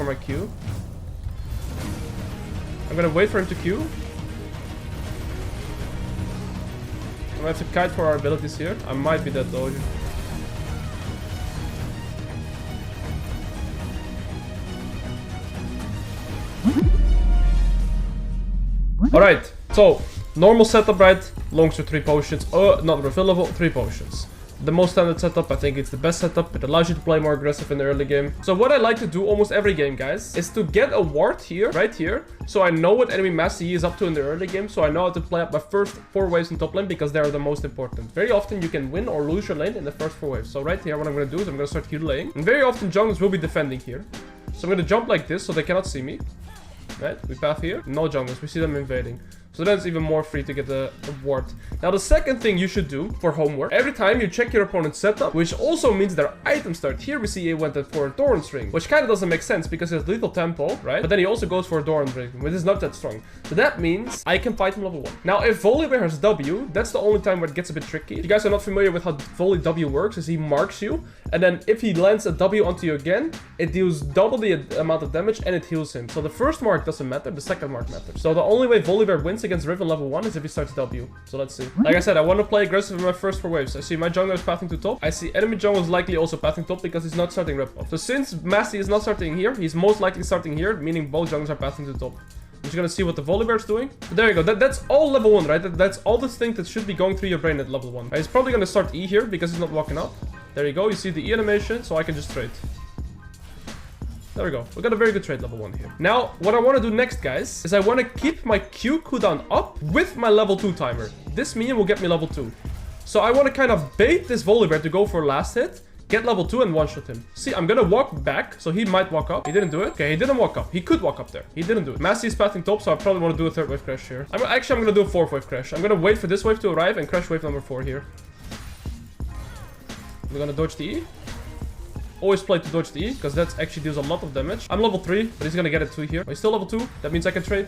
for my Q. I'm gonna wait for him to Q. I'm gonna have to kite for our abilities here. I might be dead though. Alright, so normal setup, right? Longsword 3 potions. Not refillable, 3 potions. The most standard setup, I think it's the best setup. It allows you to play more aggressive in the early game. So what I like to do almost every game, guys, is to get a ward here, right here. So I know what enemy Master Yi is up to in the early game. So I know how to play up my first 4 waves in top lane because they are the most important. Very often you can win or lose your lane in the first 4 waves. So right here, what I'm going to do is I'm going to start heal laying. And very often junglers will be defending here. So I'm going to jump like this so they cannot see me. Right, we path here. No junglers, we see them invading. So then it's even more free to get a ward. Now the second thing you should do for homework, every time you check your opponent's setup, which also means their items start. Here we see he went for a Doran's ring, which kind of doesn't make sense because he has lethal tempo, right? But then he also goes for a Doran's ring, which is not that strong. So that means I can fight him level 1. Now if Volibear has W, that's the only time where it gets a bit tricky. If you guys are not familiar with how Volley W works, is he marks you, and then if he lands a W onto you again, it deals double the amount of damage and it heals him. So the first mark doesn't matter, the second mark matters. So the only way Volibear wins against Riven level 1 is if he starts W. So let's see. Like I said, I want to play aggressive in my first 4 waves. I see my jungler is pathing to top. I see enemy jungler is likely also pathing top because he's not starting rep off. So since Massey is not starting here, he's most likely starting here, meaning both junglers are pathing to top. I'm just gonna see what the Volibear is doing. So there you go. That's all level 1, right? That's all the things that should be going through your brain at level 1. Right? He's probably gonna start E here because he's not walking up. There you go. You see the E animation, so I can just trade. There we go. We got a very good trade level 1 here. Now, what I want to do next, guys, is I want to keep my Q cooldown up with my level 2 timer. This minion will get me level 2. So I want to kind of bait this Volibear to go for last hit, get level 2 and one-shot him. See, I'm going to walk back, so he might walk up. He didn't do it. Okay, he didn't walk up. He could walk up there. He didn't do it. Massey is pathing top, so I probably want to do a 3rd wave crash here. I'm going to do a 4th wave crash. I'm going to wait for this wave to arrive and crash wave number 4 here. We're going to dodge the E. Always play to dodge the E, because that actually deals a lot of damage. I'm level 3, but he's gonna get it 2 here. He's still level 2. That means I can trade.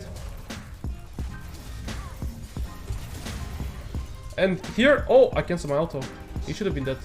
And here... Oh, I cancelled my auto. He should have been dead.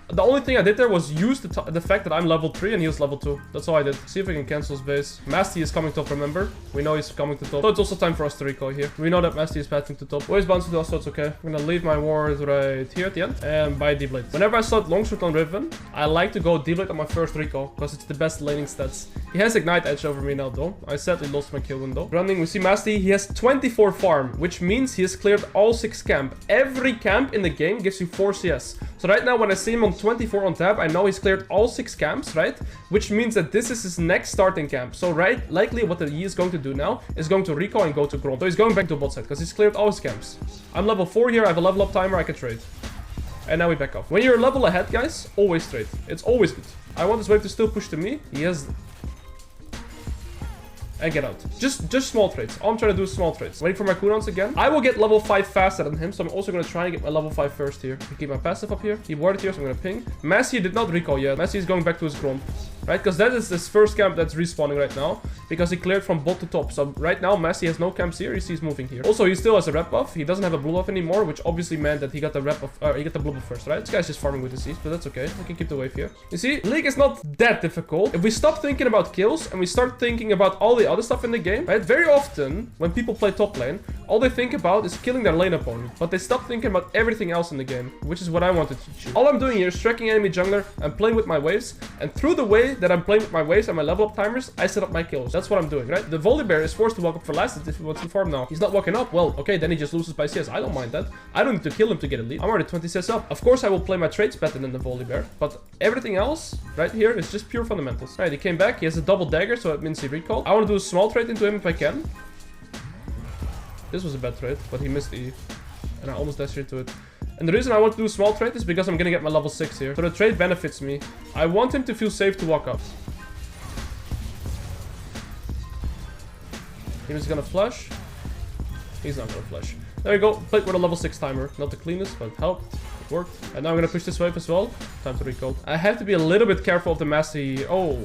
The only thing I did there was use the fact that I'm level 3 and he was level 2. That's all I did. See if we can cancel his base. Masty is coming top, remember? We know he's coming to top. So it's also time for us to recoil here. We know that Masty is pathing to top. Always bouncing to us, so it's okay. I'm gonna leave my ward right here at the end and buy D-Blade. Whenever I start longsword on Riven, I like to go D-Blade on my first recoil because it's the best laning stats. He has Ignite Edge over me now though. I sadly lost my kill window. Running, we see Masty. He has 24 farm, which means he has cleared all 6 camp. Every camp in the game gives you 4 CS. So right now when I see him on 24 on tab, I know he's cleared all 6 camps, right? Which means that this is his next starting camp. So right, likely what he is going to do now is going to recoil and go to Gromp. So he's going back to bot side because he's cleared all his camps. I'm level 4 here, I have a level up timer, I can trade. And now we back off. When you're a level ahead, guys, always trade. It's always good. I want this wave to still push to me. He has... And get out. Just small trades. All I'm trying to do is small trades. Waiting for my cooldowns again. I will get level 5 faster than him, so I'm also going to try and get my level 5 first here. I keep my passive up here. He warded here, so I'm going to ping. Massey did not recall yet. Massey is going back to his Gromp. Right? Because that is his first camp that's respawning right now. Because he cleared from bot to top. So right now, Massey has no camps here. He's moving here. Also, he still has a rep buff. He doesn't have a blue buff anymore, which obviously meant that he got the rep buff. He got the blue buff first, right? This guy's just farming with disease, but that's okay. We can keep the wave here. You see, League is not that difficult. If we stop thinking about kills and we start thinking about all the other stuff in the game, right? Very often, when people play top lane, all they think about is killing their lane opponent. But they stop thinking about everything else in the game, which is what I wanted to teach you. All I'm doing here is tracking enemy jungler and playing with my waves. And through the way that I'm playing with my waves and my level up timers, I set up my kills. That's what I'm doing, right? The Volibear is forced to walk up for last if he wants to farm now. He's not walking up. Well, okay, then he just loses by CS. I don't mind that. I don't need to kill him to get a lead. I'm already 20 CS up. Of course, I will play my trades better than the Volibear. But everything else, right here, is just pure fundamentals. Right, he came back. He has a double dagger, so it means he recalled. I want to do a small trade into him if I can. This was a bad trade, but he missed E. And I almost dashed into it. And the reason I want to do a small trade is because I'm going to get my level 6 here. So the trade benefits me. I want him to feel safe to walk up. He's going to flash. He's not going to flash. There we go. Played with a level 6 timer. Not the cleanest, but it helped. It worked. And now I'm going to push this wave as well. Time to recall. I have to be a little bit careful of the Massey. Oh.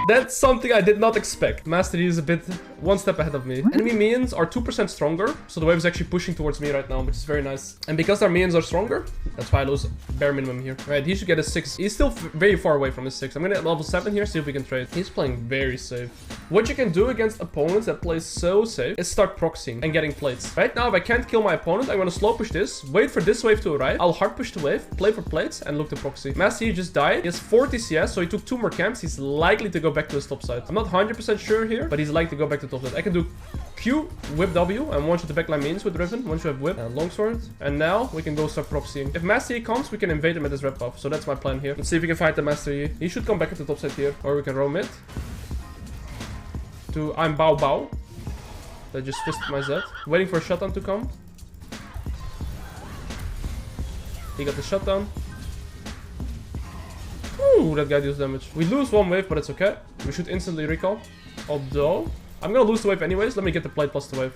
That's something I did not expect. Master Yi is a bit one step ahead of me. Enemy minions are 2% stronger, so the wave is actually pushing towards me right now, which is very nice. And because our minions are stronger, that's why I lose bare minimum here. Right, he should get a 6. He's still very far away from his 6. I'm gonna get level 7 here, see if we can trade. He's playing very safe. What you can do against opponents that play so safe is start proxying and getting plates. Right now, if I can't kill my opponent, I'm gonna slow push this, wait for this wave to arrive. I'll hard push the wave, play for plates, and look to proxy. Master Yi just died. He has 40 CS, so he took 2 more camps. He's likely to go back to his top side. I'm not 100% sure here, but he's likely to go back to top side. I can do Q, whip W, and one shot the backline means with Riven. Once you have whip and longsword. And now we can go start proxying. If Master Yi comes, we can invade him at his red buff. So that's my plan here. Let's see if we can fight the Master Yi. He should come back at the top side here, or we can roam it. To I'm Bao Bao. That just fisted my Z. Waiting for a shutdown to come. He got the shutdown. Ooh, that guy deals damage. We lose 1 wave, but it's okay. We should instantly recall. Although, I'm gonna lose the wave anyways. Let me get the plate plus the wave.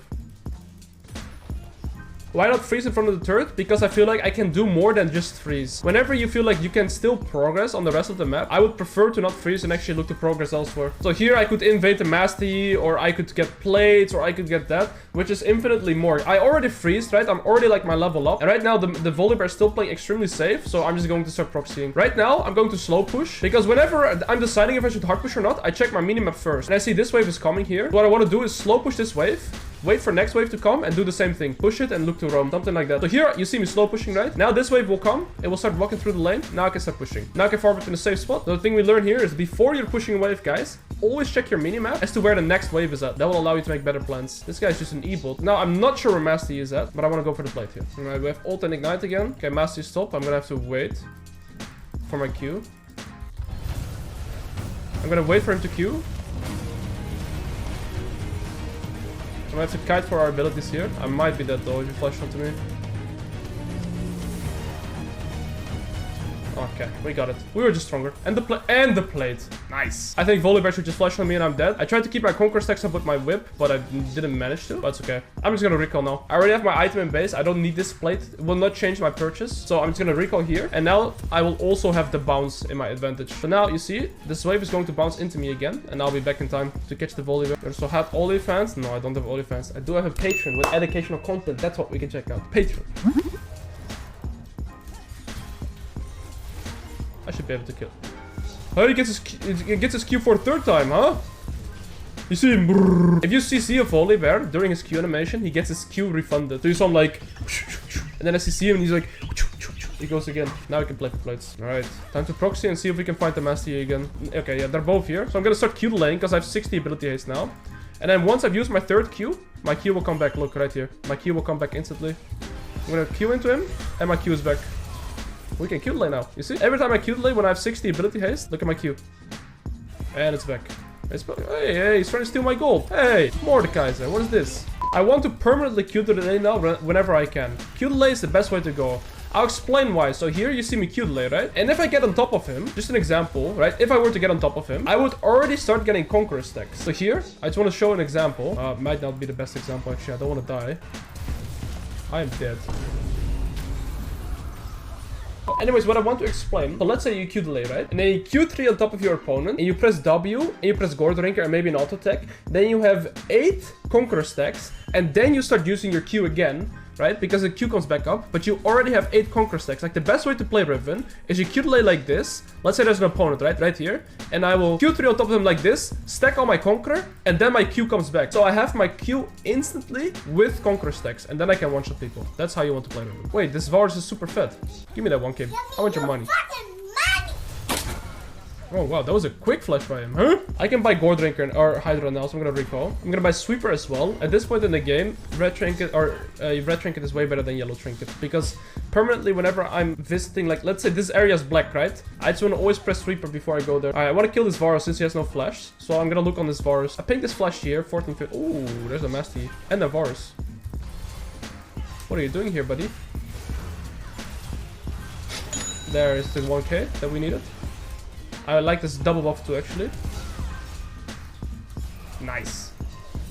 Why not freeze in front of the turret? Because I feel like I can do more than just freeze. Whenever you feel like you can still progress on the rest of the map, I would prefer to not freeze and actually look to progress elsewhere. So here I could invade the Master Yi, or I could get plates, or I could get that, which is infinitely more. I already freezed, right? I'm already like my level up. And right now the Volibear is still playing extremely safe, so I'm just going to start proxying. Right now, I'm going to slow push, because whenever I'm deciding if I should hard push or not, I check my minimap first. And I see this wave is coming here. What I want to do is slow push this wave, wait for next wave to come, and do the same thing. Push it and look to roam. Something like that. So here, you see me slow pushing, right? Now this wave will come. It will start walking through the lane. Now I can start pushing. Now I can forward in a safe spot. The thing we learn here is before you're pushing a wave, guys, always check your minimap as to where the next wave is at. That will allow you to make better plans. This guy's just an E-bot. Now, I'm not sure where Master Yi is at, but I want to go for the plate here. Alright, we have ult and ignite again. Okay, Master Yi stop. I'm going to have to wait for my Q. I'm going to wait for him to Q. I'm gonna have to kite for our abilities here. I might be dead though if you flash onto me. Okay, we got it. We were just stronger. And the plate. Nice. I think Volibear should just flash on me and I'm dead. I tried to keep my conquer stacks up with my whip, but I didn't manage to. But it's okay. I'm just gonna recall now. I already have my item in base. I don't need this plate. It will not change my purchase. So I'm just gonna recall here. And now I will also have the bounce in my advantage. So now you see, this wave is going to bounce into me again. And I'll be back in time to catch the Volibear. So have OnlyFans? No, I don't have OnlyFans. I do have a Patreon with educational content. That's what we can check out. Patreon. I should be able to kill. Oh, he gets his Q for a 3rd time, huh? You see him. If you CC a Volibear during his Q animation, he gets his Q refunded. So you saw him like, and then as you see him, he's like, he goes again. Now we can play for plates. Alright, time to proxy and see if we can find the Master Yi again. Okay, yeah, they're both here. So I'm gonna start Q lane because I have 60 ability haste now. And then once I've used my 3rd Q, my Q will come back. Look, right here. My Q will come back instantly. I'm gonna Q into him, and my Q is back. We can Q delay now. You see? Every time I Q delay when I have 60 ability haste, look at my Q. And it's back. Hey, he's trying to steal my gold. Hey, Mordekaiser, what is this? I want to permanently Q delay now whenever I can. Q delay is the best way to go. I'll explain why. So here you see me Q delay, right? And if I get on top of him, just an example, right? If I were to get on top of him, I would already start getting Conqueror stacks. So here, I just want to show an example. Might not be the best example, actually. I don't want to die. I am dead. Anyways, what I want to explain, so let's say you Q delay, right? And then you Q3 on top of your opponent, and you press W, and you press Gore Drinker, and maybe an auto attack. Then you have 8 Conqueror stacks, and then you start using your Q again, right? Because the Q comes back up, but you already have 8 Conqueror stacks. Like, the best way to play Riven is you Q delay like this. Let's say there's an opponent, right? Right here. And I will Q3 on top of him like this, stack all my Conqueror, and then my Q comes back. So I have my Q instantly with Conqueror stacks, and then I can one-shot people. That's how you want to play Riven. Wait, this Varus is super fed. Give me that 1k. I want your money. Oh wow, that was a quick flash by him, huh? I can buy Gore Drinker or Hydra now, so I'm gonna recall. I'm gonna buy Sweeper as well. At this point in the game, Red Trinket or Red Trinket is way better than Yellow Trinket, because permanently whenever I'm visiting, like let's say this area is black, right? I just wanna always press Sweeper before I go there. Alright, I wanna kill this Varus since he has no flash, so I'm gonna look on this Varus. I ping this flash here, 14, 15. Ooh, there's a Master Yi and a Varus. What are you doing here, buddy? There is the 1k that we needed. I like this double buff too, actually. Nice.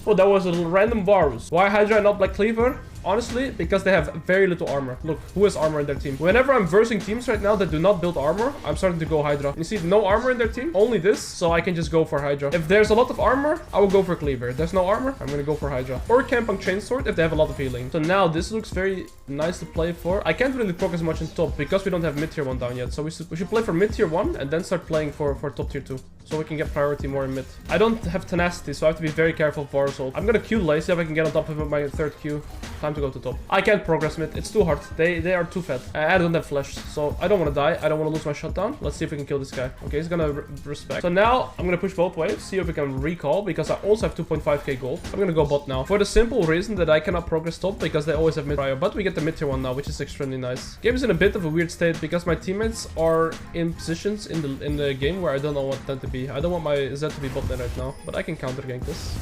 Oh, that was a random Varus. Why Hydra and not Black Cleaver? Honestly, because they have very little armor. Look, who has armor in their team? Whenever I'm versing teams right now that do not build armor, I'm starting to go Hydra. You see, no armor in their team, only this, so I can just go for Hydra. If there's a lot of armor, I will go for Cleaver. If there's no armor, I'm gonna go for Hydra. Or Camp on Chainsword if they have a lot of healing. So now this looks very nice to play for. I can't really focus much in top because we don't have mid tier 1 down yet. So we should play for mid tier 1 and then start playing for top tier 2. So we can get priority more in mid. I don't have tenacity, so I have to be very careful for Varushold. I'm gonna Q late, see if I can get on top of him with my third Q. Time to go to top. I can't progress mid. It's too hard. They are too fed. I don't have flash, so I don't want to die. I don't want to lose my shutdown. Let's see if we can kill this guy. Okay, he's gonna respect. So now I'm gonna push both waves, see if we can recall, because I also have 2.5k gold. I'm gonna go bot now for the simple reason that I cannot progress top because they always have mid prior. But we get the mid tier 1 now, which is extremely nice. Game is in a bit of a weird state because my teammates are in positions in the game where I don't know what them to be. I don't want my Z to be bot lane right now, but I can counter gank this.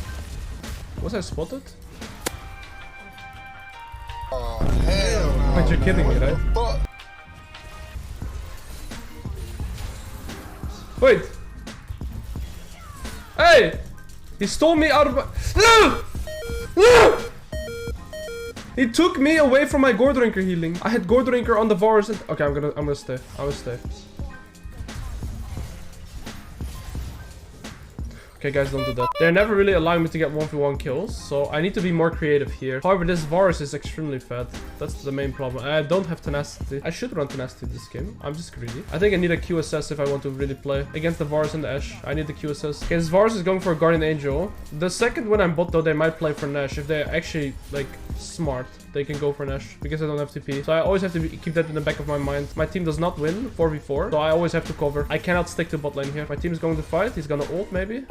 Was I spotted? Oh, hell no. But you're kidding me, right? Wait! Hey! He stole me out of my... No! No! He took me away from my Gore Drinker healing. I had Gore Drinker on the Varus and... Okay, I'm gonna stay. I will stay. Okay, guys, don't do that. They're never really allowing me to get 1v1 kills, so I need to be more creative here. However, this Varus is extremely fat. That's the main problem. I don't have tenacity. I should run tenacity this game. I'm just greedy. I think I need a QSS if I want to really play against the Varus and the Ashe. I need the QSS. Okay, this Varus is going for a Guardian Angel. The second when I'm bot, though, they might play for Nash. If they're actually, like, smart, they can go for Nash because I don't have TP. So I always have to keep that in the back of my mind. My team does not win 4v4, so I always have to cover. I cannot stick to bot lane here. My team is going to fight. He's gonna ult, maybe.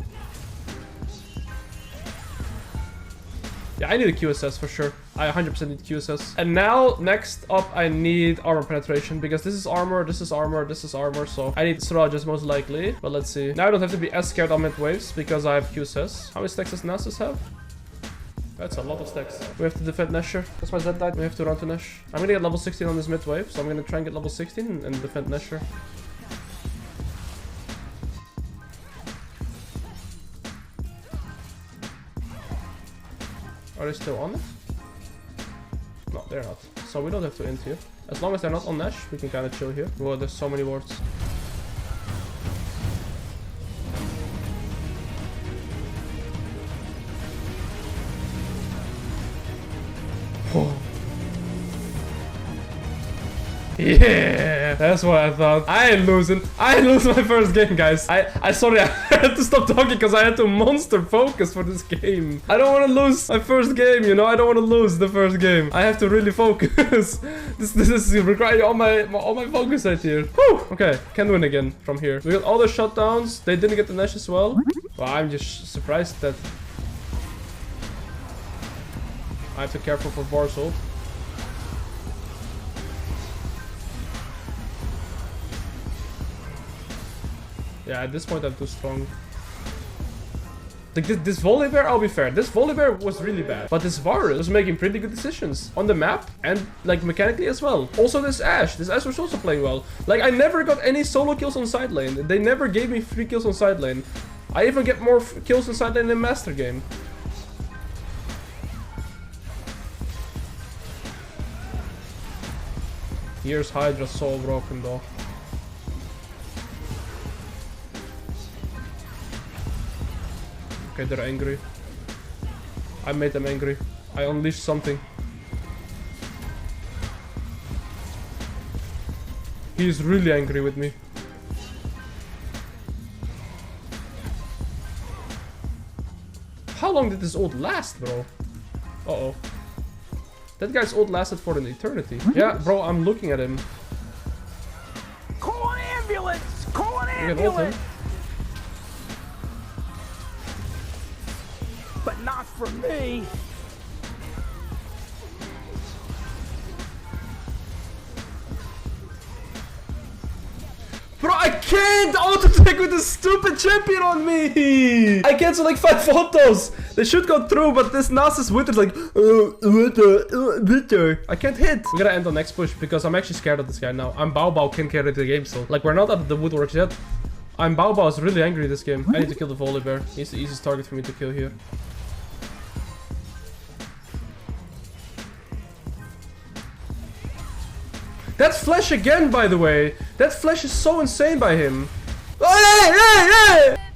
Yeah, I need a QSS for sure. I 100% need QSS. And now, next up, I need armor penetration because this is armor, this is armor, this is armor. So I need Sirajas most likely. But let's see. Now I don't have to be as scared on mid waves because I have QSS. How many stacks does Nasus have? That's a lot of stacks. We have to defend Nesher. That's my Z died. We have to run to Nesh. I'm gonna get level 16 on this mid wave. So I'm gonna try and get level 16 and defend Nesher. Are they still on it? No, they're not. So we don't have to int here. As long as they're not on Nash, we can kind of chill here. Whoa, there's so many wards. Oh. Yeah, that's what I thought. I ain't losing. I ain't losing my first game, guys. I sorry, I had to stop talking because I had to monster focus for this game. I don't want to lose my first game, you know. I don't want to lose the first game. I have to really focus. this is requiring all my focus right here. Whew. Okay, can win again from here. We got all the shutdowns. They didn't get the Nash as well. Well, I'm just surprised that I have to be careful for Varushold. Yeah, at this point I'm too strong. Like this Volibear, I'll be fair. This Volibear was really bad. But this Varus was making pretty good decisions on the map and like mechanically as well. Also this Ashe. This Ashe was also playing well. Like I never got any solo kills on side lane. They never gave me free kills on side lane. I even get more kills on side lane in Master game. Here's Hydra so broken though. Okay, they're angry. I made them angry. I unleashed something. He's really angry with me. How long did this ult last, bro? Uh-oh. That guy's ult lasted for an eternity. Yeah, bro, I'm looking at him. Call an ambulance! Call an You can ult him. ambulance! But not for me! Bro, I can't auto-attack with this stupid champion on me! I cancel like 5 photos! They should go through, but this Nasus Wither's like... I can't hit! We gotta end on next push, because I'm actually scared of this guy now. I'm Bao can carry the game still. Like, we're not at the woodworks yet. I'm Bao is really angry this game. I need to kill the Volibear. He's the easiest target for me to kill here. That flash again, by the way. That flash is so insane by him. Oh, hey, hey, hey!